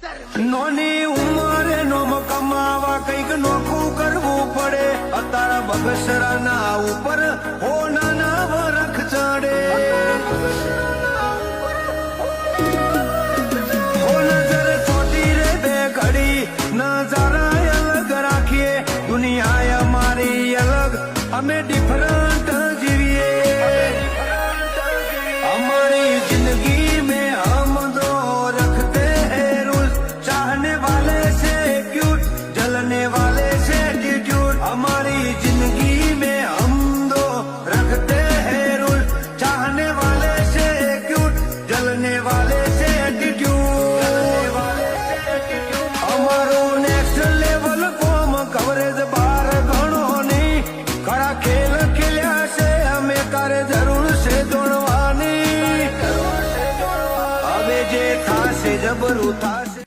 નોની ઉંમરે નોમ કમાવા કઈક નોખું કરવું પડે અતારા બગસરાના ઉપર હો નાના વરખ ચડે હો નજર છોટી રે બે ઘડી નજારા અલગ રાખીએ દુનિયા અમારી અલગ અમે ડિફરન્ટ જીવીએ हमारी जिंदगी में हम दो रखते हैं रूल चाहने वाले से क्यूट जलने वाले से एटीट्यूड हमारी जिंदगी में हम दो रखते हैं रूल चाहने वाले से क्यूट जलने वाले से एटीट्यूड हमारो नेक्स्ट लेवल फॉर्म कवरेज बार घणो नहीं खड़ा खेल खेल्या से हमें करे जरूर से दौड़वा જે થાશે જબરું થાશે